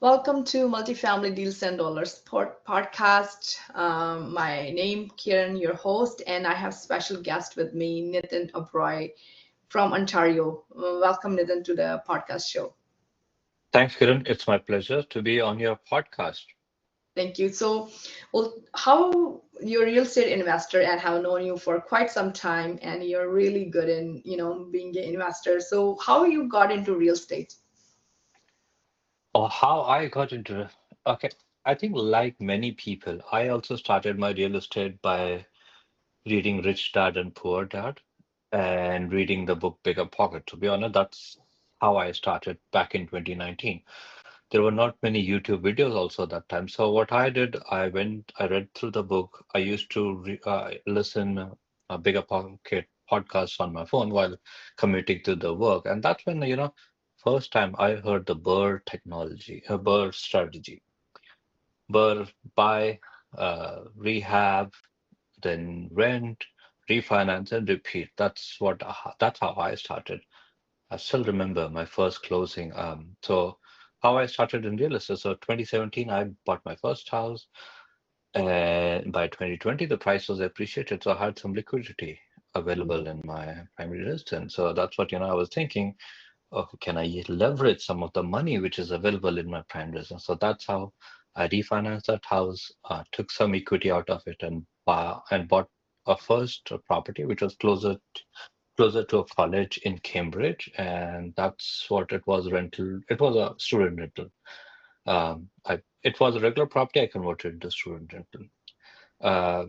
Welcome to Multifamily Deals and Dollars podcast. My name Kiran, your host, and I have special guest with me, Nitin Oberoi from Ontario. Welcome, Nitin, to the podcast show. Thanks, Kiran. It's my pleasure to be on your podcast. Thank you. How you're a real estate investor and have known you for quite some time, and you're really good in, being an investor. So, how you got into real estate? Or how I got into okay. I think like many people, I also started my real estate by reading Rich Dad and Poor Dad and reading the book Bigger Pocket. To be honest, that's how I started back in 2019. There were not many YouTube videos also that time. So what I did, I read through the book. I used to listen a Bigger Pocket podcast on my phone while commuting to the work. And that's when, first time I heard the BRRRR strategy. BRRRR, buy, rehab, then rent, refinance, and repeat. That's how I started. I still remember my first closing. So how I started in real estate. So 2017, I bought my first house, and by 2020, the price was appreciated. So I had some liquidity available in my primary residence. So that's what, I was thinking, oh, can I leverage some of the money which is available in my prime residence? So that's how I refinanced that house, took some equity out of it, and bought a first property which was closer to a college in Cambridge, and that's what it was rental. It was a student rental. It was a regular property. I converted into student rental. Uh,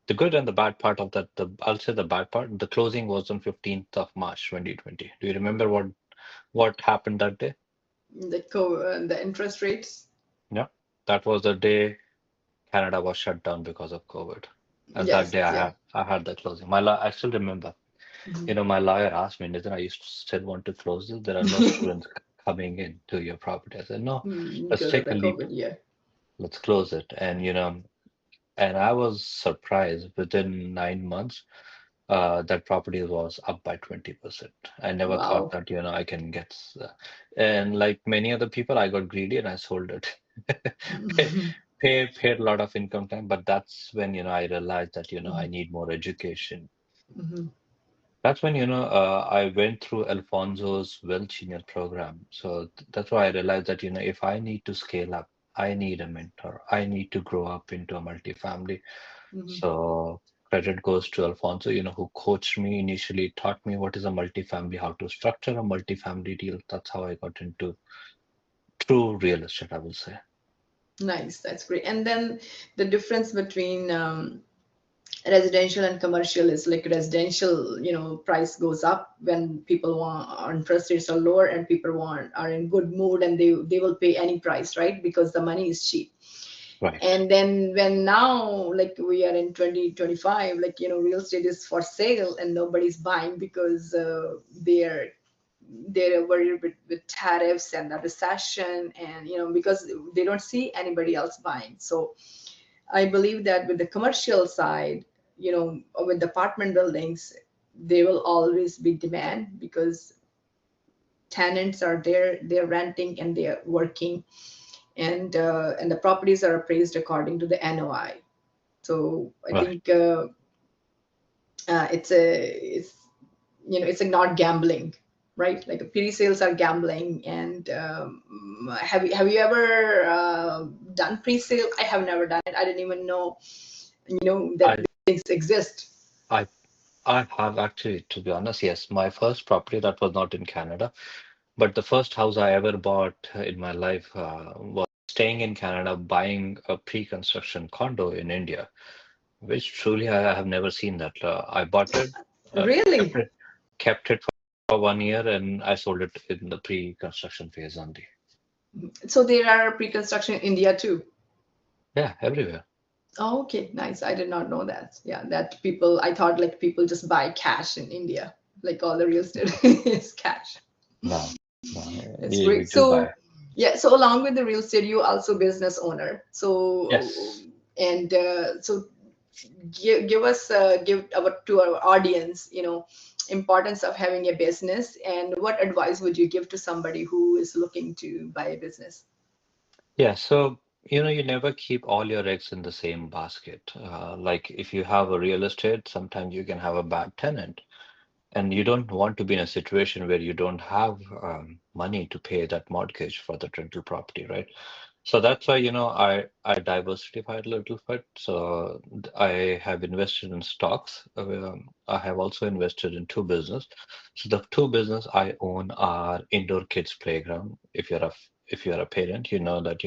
the good and the bad part of that, I'll say the bad part, the closing was on 15th of March 2020. Do you remember what happened that day? The interest rates? Yeah, that was the day Canada was shut down because of COVID. And that Yes, day yeah. I had the closing. I still remember. Mhm. My lawyer asked me, Nathan, are you still want to close this? There are no students coming in to your property. I said, no, let's Because of take the a leap. COVID year. Let's close it. And I was surprised within 9 months, that property was up by 20%. I never thought Wow. that, I can and like many other people, I got greedy and I sold it. Pay, paid a lot of income time, but that's when, I realized that, I need more education. Mhm. That's when, I went through Alfonso's Wealth Genius program. So that's why I realized that, if I need to scale up, I need a mentor. I need to grow up into a multifamily. Mhm. So credit goes to Alfonso, who coached me initially, taught me what is a multifamily, how to structure a multifamily deal. That's how I got into true real estate, I will say. Nice, that's great. And then the difference between residential and commercial is like residential, price goes up when people want our interest rates are lower and people are in good mood and they will pay any price, right? Because the money is cheap. Right. And then when now like we are in 2025, like real estate is for sale and nobody's buying because they're worried with tariffs and the recession and because they don't see anybody else buying. So I believe that with the commercial side, with the apartment buildings, there will always be demand because tenants are there, they're renting and they're working, and the properties are appraised according to the NOI. So I Right. think it's a not gambling, right? Like pre-sales are gambling. And have you ever done pre-sale? I have never done it. I didn't even know that I things exist. I I have actually, to be honest, yes. My first property that was not in Canada, but the first house I ever bought in my life was staying in Canada, buying a pre-construction condo in India, which truly I have never seen that. I bought it, uh, kept Really? it, kept it for 1 year, and I sold it in the pre-construction phase only. So there are pre-construction in India too. Yeah, everywhere. Oh, okay, nice. I did not know that. Yeah, that people, I thought like people just buy cash in India, like all the real estate is cash. No, no, That's you great. need to So, buy. yeah, so along with the real estate, you also business owner. So, Yes. and so give our to our audience, importance of having a business and what advice would you give to somebody who is looking to buy a business? Yeah, so you never keep all your eggs in the same basket. Like if you have a real estate, sometimes you can have a bad tenant. And you don't want to be in a situation where you don't have money to pay that mortgage for the rental property, right? So that's why, I diversified a little bit. So I have invested in stocks. I have also invested in two business. So the two business I own are indoor kids playground. If you're a parent, you know that,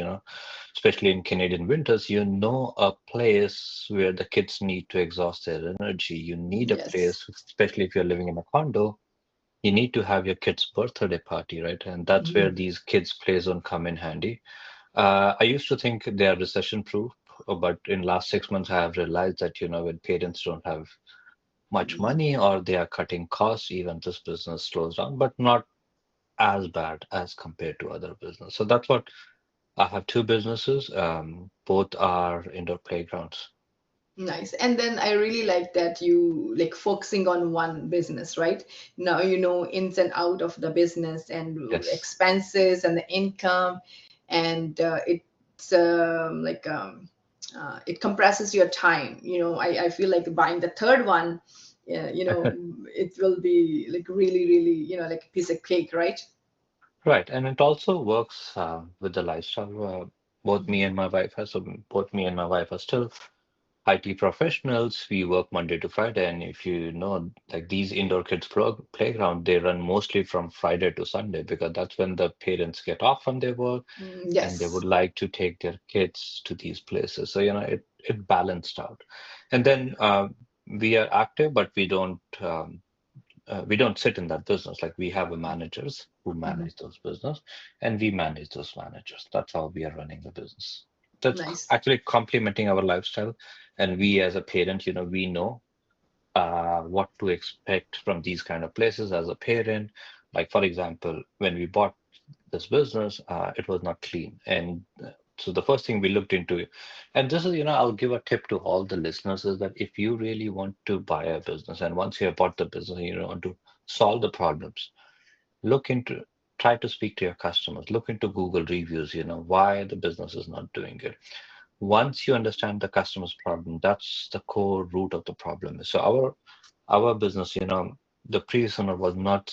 especially in Canadian winters, a place where the kids need to exhaust their energy. You need a Yes. place, especially if you're living in a condo, you need to have your kid's birthday party, right? And that's where Mhm. these kids play zone come in handy. I used to think they are recession proof, but in last 6 months, I have realized that, when parents don't have much money or they are cutting costs, even this business slows down, but not as bad as compared to other business. So that's what I have two businesses. Both are indoor playgrounds. Nice. And then I really like that you like focusing on one business, right? Now you know ins and out of the business and Yes. expenses and the income, and it compresses your time. I feel like buying the third one, it will be like really, really, like a piece of cake, right? Right. And it also works with the lifestyle. Both me and my wife are so both me and my wife are still IT professionals. We work Monday to Friday, and if you know, like these indoor kids playground, they run mostly from Friday to Sunday because that's when the parents get off from their work and they would Yes. like to take their kids to these places. So, it balanced out. And then we are active, but we don't sit in that business. Like we have a managers who Mhm. manage those business, and we manage those managers. That's how we are running the business. That's Nice. actually complementing our lifestyle, and we as a parent, we know what to expect from these kind of places as a parent. Like for example, when we bought this business, it was not clean, and so the first thing we looked into, and this is, I'll give a tip to all the listeners is that if you really want to buy a business, and once you have bought the business, and you want to solve the problems, look into, try to speak to your customers, look into Google reviews, why the business is not doing it. Once you understand the customer's problem, that's the core root of the problem. So our business, the previous owner was not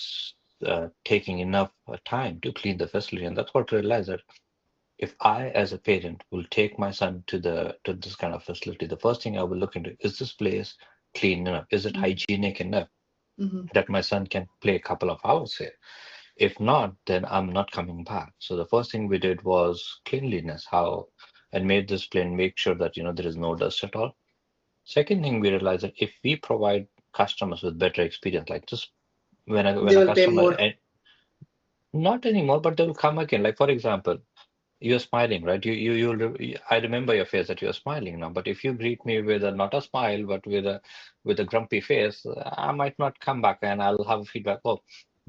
taking enough time to clean the facility, and that's what I realized that if I, as a parent, will take my son to this kind of facility, the first thing I will look into is this place clean enough? Is it hygienic enough Mm-hmm. that my son can play a couple of hours here? If not, then I'm not coming back. So the first thing we did was cleanliness, how and made this plan, make sure that there is no dust at all. Second thing we realized that if we provide customers with better experience, like just when They a will pay customer more. not anymore, but they will come again. Like for example, you're smiling, right? I remember your face that you're smiling now. But if you greet me with a not a smile, but with a grumpy face, I might not come back, and I'll have feedback. Oh,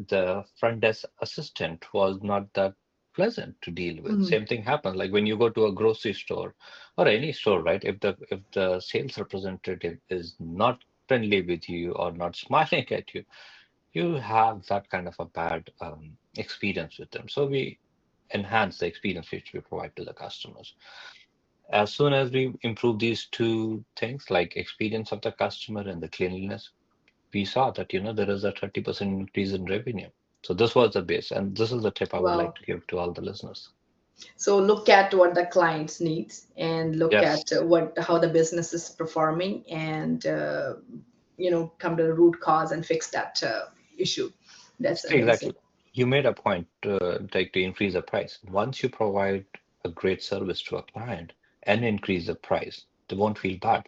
the front desk assistant was not that pleasant to deal with. Mhm. Same thing happens like when you go to a grocery store or any store, right? If the sales representative is not friendly with you or not smiling at you, you have that kind of a bad experience with them. So we enhance the experience which we provide to the customers. As soon as we improve these two things, like experience of the customer and the cleanliness, we saw that there is a 30% increase in revenue. So this was the base, and this is the tip I would like Wow. to give to all the listeners. So look at what the clients needs and look Yes, at what how the business is performing and come to the root cause and fix that issue. That's amazing. exactly. You made a point, like to increase the price. Once you provide a great service to a client and increase the price, they won't feel bad,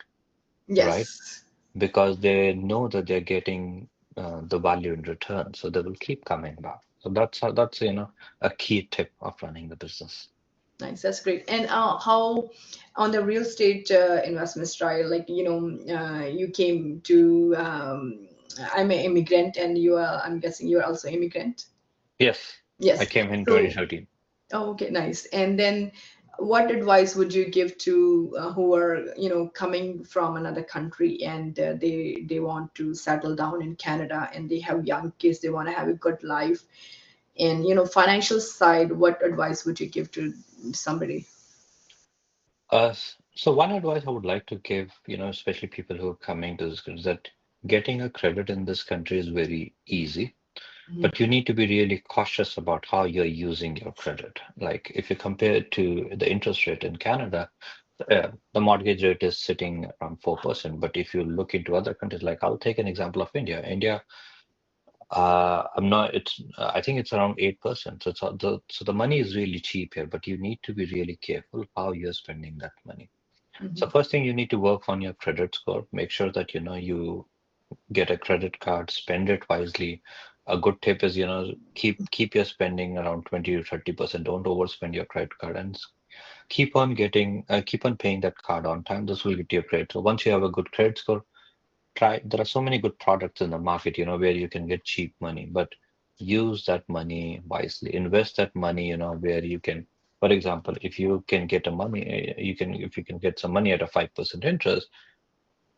right? Yes. Because they know that they're getting the value in return, so they will keep coming back. So that's a key tip of running the business. Nice, that's great. And how on the real estate investment style, like you came to I'm an immigrant and you are, I'm guessing you are also immigrant. Yes, I Yes. came in So 2013. oh, okay, nice. And then what advice would you give to who are, coming from another country and they want to settle down in Canada and they have young kids, they want to have a good life And financial side, what advice would you give to somebody? So one advice I would like to give, especially people who are coming to this country, is that getting a credit in this country is very easy, Mhm. but you need to be really cautious about how you're using your credit. Like if you compare it to the interest rate in Canada, the mortgage rate is sitting around 4%. But if you look into other countries, like I'll take an example of India. India, I'm not, I think it's around 8%. So the money is really cheap here, but you need to be really careful how you're spending that money. So Mhm. first thing you need to work on your credit score. Make sure that you get a credit card, spend it wisely. A good tip is keep your spending around 20 to 30%. Don't overspend your credit card and keep on paying that card on time. This will get you a credit. So once you have a good credit score, try. There are so many good products in the market, where you can get cheap money, but use that money wisely. Invest that money, where you can. For example, if you can get a money, if you can get some money at a 5% interest,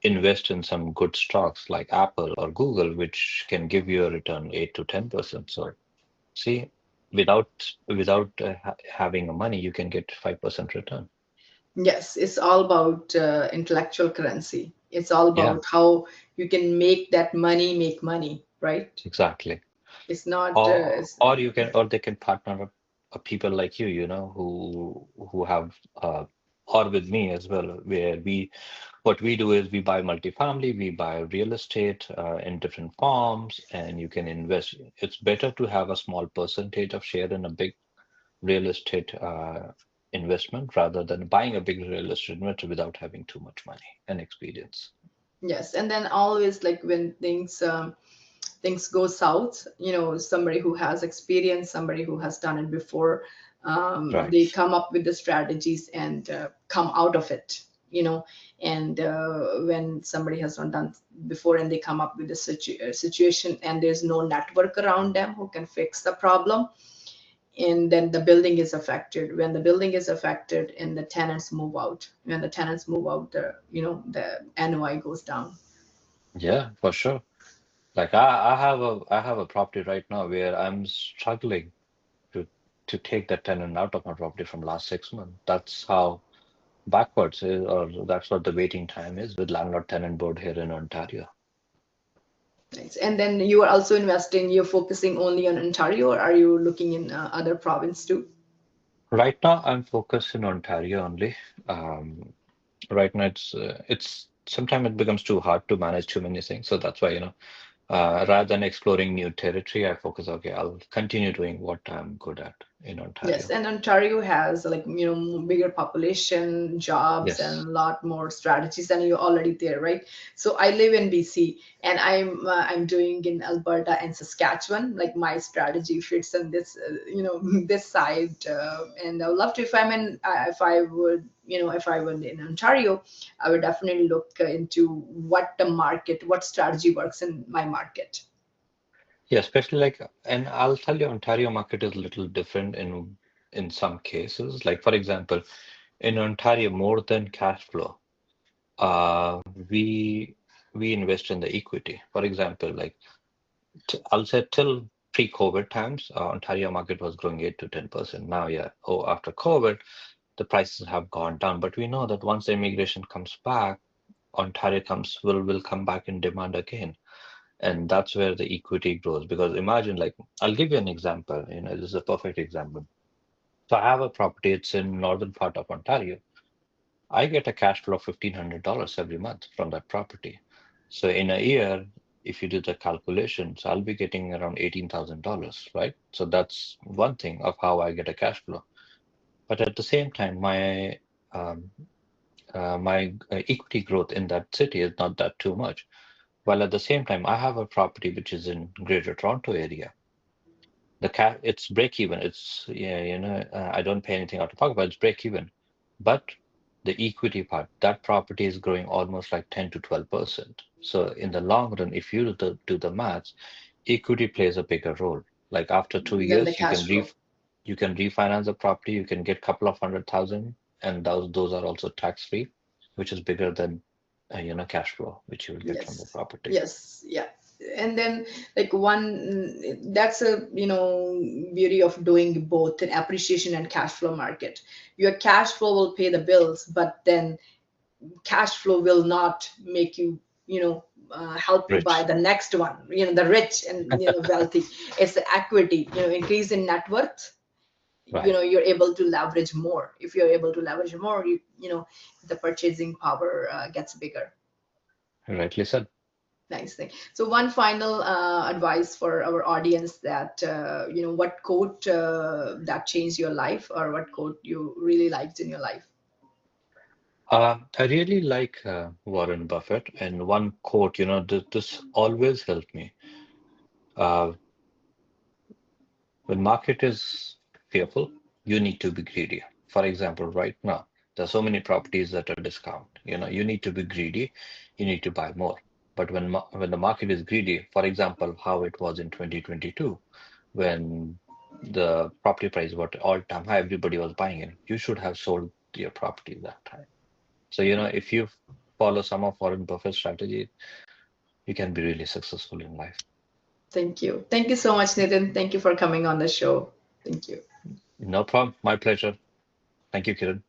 invest in some good stocks like Apple or Google, which can give you a return 8 to 10%. So see, without having a money, you can get 5% return. Yes, it's all about intellectual currency. It's all Yeah, about how you can make that money make money, right? exactly. It's not. Or they can partner up people like you, who have or with me as well, where what we do is we buy multifamily, we buy real estate in different forms, and you can invest. It's better to have a small percentage of share in a big real estate investment rather than buying a big real estate investment without having too much money and experience. Yes, and then always like when things go south, somebody who has experience, somebody who has done it before, Right. they come up with the strategies and come out of it, and when somebody has not done before and they come up with a situation and there's no network around them who can fix the problem, and then the building is affected. When the building is affected and the tenants move out, when the tenants move out, the NOI goes down. Yeah, for sure. Like I have a property right now where I'm struggling to to take that tenant out of my property from last 6 months. That's how backwards is, or that's what the waiting time is with landlord tenant board here in Ontario. Nice. And then you are also investing, you're focusing only on Ontario, or are you looking in other province too? Right now, I'm focused in Ontario only. Um, right now, it's sometimes it becomes too hard to manage too many things. So that's why, rather than exploring new territory, I focus, okay, I'll continue doing what I'm good at in Yes, Ontario. and Ontario has like bigger population, jobs, and Yes. a lot more strategies, and you're already there, right? So I live in BC, and I'm doing in Alberta and Saskatchewan. Like my strategy fits on this, this side, and I would love to if I'm in, if I were in Ontario, I would definitely look into what strategy works in my market. Yeah, especially and I'll tell you, Ontario market is a little different in some cases. Like for example, in Ontario, more than cash flow, uh, we we invest in the equity. For example, like I'll say till pre-COVID times, Ontario market was growing 8 to 10%. Now, yeah, after COVID, the prices have gone down. But we know that once the immigration comes back, Ontario will come back in demand again. And that's where the equity grows. Because imagine, like, I'll give you an example. This is a perfect example. So I have a property, it's in northern part of Ontario. I get a cash flow of $1,500 every month from that property. So in a year, if you do the calculations, I'll be getting around $18,000, right? So that's one thing of how I get a cash flow. But at the same time, um, my equity growth in that city is not that too much. While at the same time, I have a property which is in Greater Toronto area. It's break even. It's yeah, I don't pay anything out of pocket, but it's break even. But the equity part, that property is growing almost like 10 to 12%. So in the long run, if you do the maths, equity plays a bigger role. Like after two Then the years, cash flow. you can refinance the property, you can get couple of 100,000, and those are also tax free, which is bigger than cash flow, which you will get from the Yes. property. Yes. Yeah. And then like that's a beauty of doing both an appreciation and cash flow market. Your cash flow will pay the bills, but then cash flow will not make you help you buy Rich. the next one, the rich and wealthy. It's the equity, increase in net worth. Right. You're able to leverage more. If you're able to leverage more, the purchasing power gets bigger. Rightly said. Nice thing. So one final advice for our audience, that what quote that changed your life, or what quote you really liked in your life. I really like Warren Buffett, and one quote, this always helped me. Uh, when market is fearful, you need to be greedy. For example, right now, there are so many properties that are discount. You need to be greedy. You need to buy more. But when the market is greedy, for example, how it was in 2022, when the property price was at all-time high, everybody was buying it. You should have sold your property that time. So, if you follow some of Warren Buffett's strategy, you can be really successful in life. Thank you so much, Nitin. Thank you for coming on the show. Thank you. No problem. My pleasure. Thank you, Kiran.